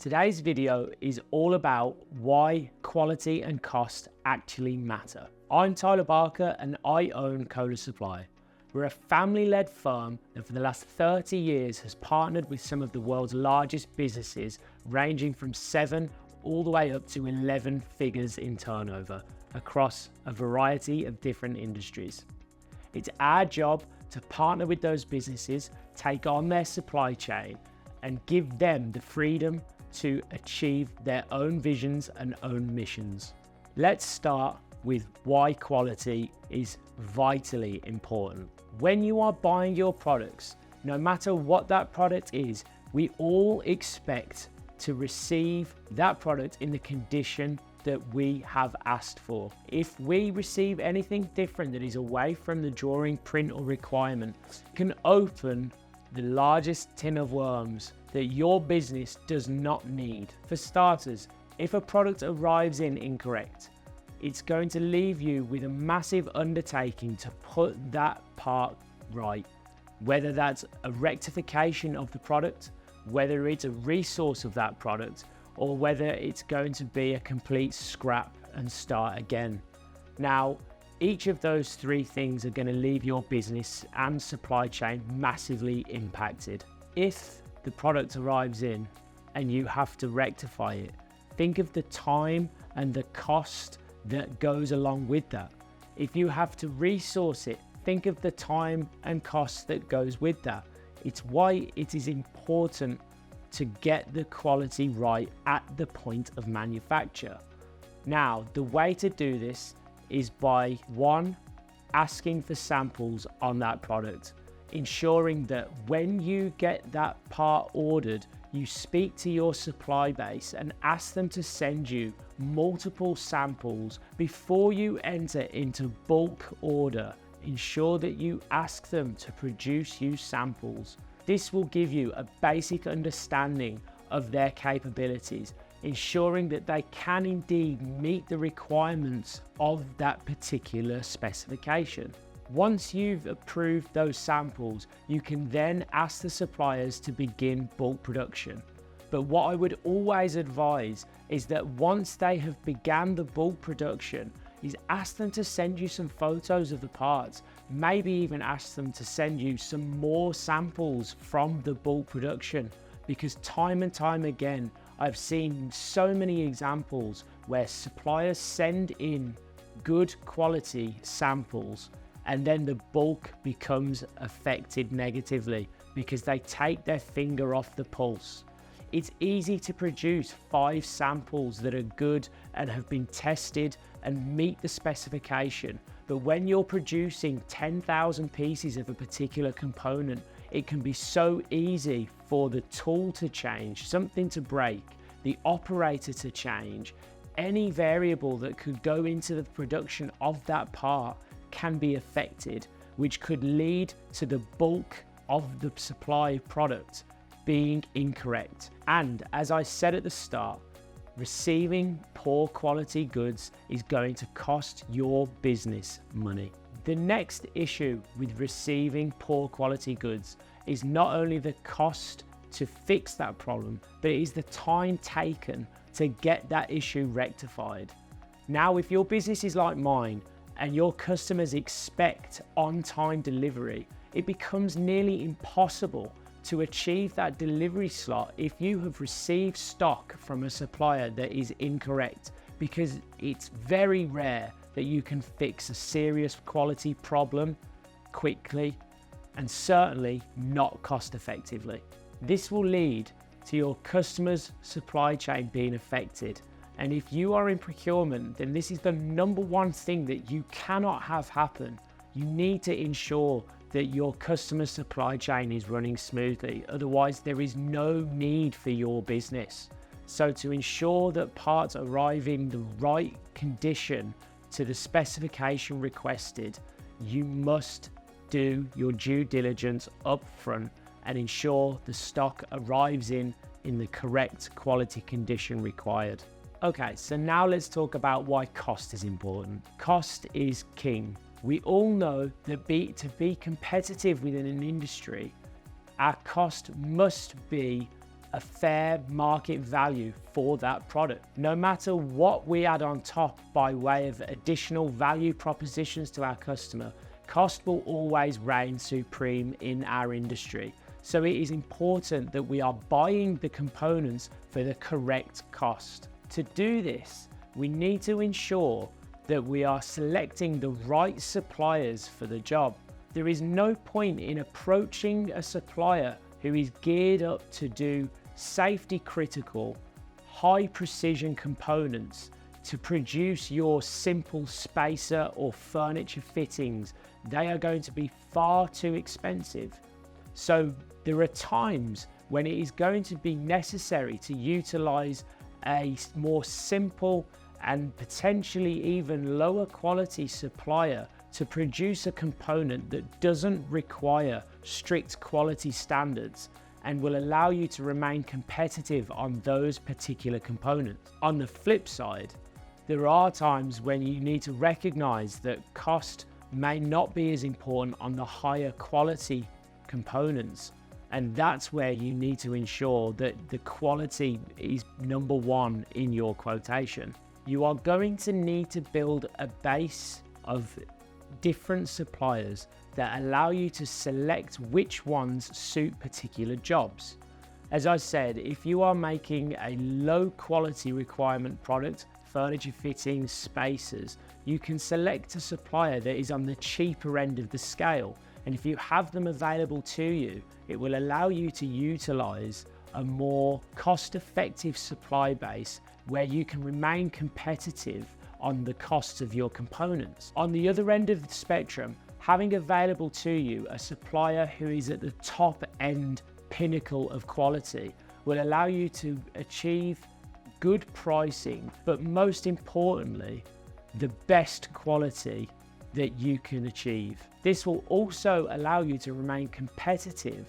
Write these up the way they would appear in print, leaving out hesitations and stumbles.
Today's video is all about why quality and cost actually matter. I'm Tyler Barker and I own Cola Supply. We're a family-led firm that for the last 30 years has partnered with some of the world's largest businesses, ranging from 7 all the way up to 11 figures in turnover across a variety of different industries. It's our job to partner with those businesses, take on their supply chain, and give them the freedom to achieve their own visions and own missions. Let's start with why quality is vitally important. When you are buying your products, no matter what that product is, we all expect to receive that product in the condition that we have asked for. If we receive anything different that is away from the drawing, print, or requirement, it can open the largest tin of worms that your business does not need. For starters, if a product arrives in incorrect, it's going to leave you with a massive undertaking to put that part right. Whether that's a rectification of the product, whether it's a resource of that product, or whether it's going to be a complete scrap and start again. Now, each of those three things are going to leave your business and supply chain massively impacted. If the product arrives in and you have to rectify it, think of the time and the cost that goes along with that. If you have to resource it, think of the time and cost that goes with that. It's why it is important to get the quality right at the point of manufacture. Now, the way to do this is by 1, asking for samples on that product, ensuring that when you get that part ordered, you speak to your supply base and ask them to send you multiple samples before you enter into bulk order. Ensure that you ask them to produce you samples. This will give you a basic understanding of their capabilities, ensuring that they can indeed meet the requirements of that particular specification. Once you've approved those samples, you can then ask the suppliers to begin bulk production. But what I would always advise is that once they have begun the bulk production, is ask them to send you some photos of the parts, maybe even ask them to send you some more samples from the bulk production, because time and time again, I've seen so many examples where suppliers send in good quality samples and then the bulk becomes affected negatively because they take their finger off the pulse. It's easy to produce 5 samples that are good and have been tested and meet the specification, but when you're producing 10,000 pieces of a particular component, it can be so easy for the tool to change, something to break, the operator to change. Any variable that could go into the production of that part can be affected, which could lead to the bulk of the supply product being incorrect. And as I said at the start, receiving poor quality goods is going to cost your business money. The next issue with receiving poor quality goods is not only the cost to fix that problem, but it is the time taken to get that issue rectified. Now, if your business is like mine and your customers expect on-time delivery, it becomes nearly impossible to achieve that delivery slot if you have received stock from a supplier that is incorrect, because it's very rare that you can fix a serious quality problem quickly and certainly not cost effectively. This will lead to your customers' supply chain being affected. And if you are in procurement, then this is the number one thing that you cannot have happen. You need to ensure that your customer supply chain is running smoothly. Otherwise, there is no need for your business. So to ensure that parts arrive in the right condition to the specification requested, you must do your due diligence up front and ensure the stock arrives in the correct quality condition required. Okay, so now let's talk about why cost is important. Cost is king. We all know that to be competitive within an industry, our cost must be a fair market value for that product. No matter what we add on top by way of additional value propositions to our customer, cost will always reign supreme in our industry. So it is important that we are buying the components for the correct cost. To do this, we need to ensure that we are selecting the right suppliers for the job. There is no point in approaching a supplier who is geared up to do safety critical, high precision components to produce your simple spacer or furniture fittings. They are going to be far too expensive. So there are times when it is going to be necessary to utilize a more simple and potentially even lower quality supplier to produce a component that doesn't require strict quality standards and will allow you to remain competitive on those particular components. On the flip side, there are times when you need to recognize that cost may not be as important on the higher quality components. And that's where you need to ensure that the quality is number one in your quotation. You are going to need to build a base of different suppliers that allow you to select which ones suit particular jobs. As I said, if you are making a low quality requirement product, furniture fittings, spacers, you can select a supplier that is on the cheaper end of the scale. And if you have them available to you, it will allow you to utilize a more cost-effective supply base where you can remain competitive on the costs of your components. On the other end of the spectrum, having available to you a supplier who is at the top end pinnacle of quality will allow you to achieve good pricing, but most importantly, the best quality that you can achieve. This will also allow you to remain competitive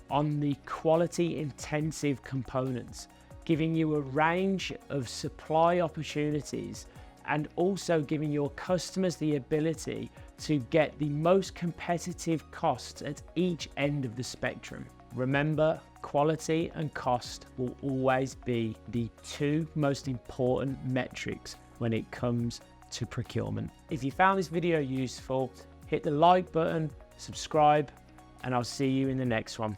on the quality intensive components, giving you a range of supply opportunities and also giving your customers the ability to get the most competitive costs at each end of the spectrum. Remember, quality and cost will always be the two most important metrics when it comes to procurement. If you found this video useful, hit the like button, subscribe, and I'll see you in the next one.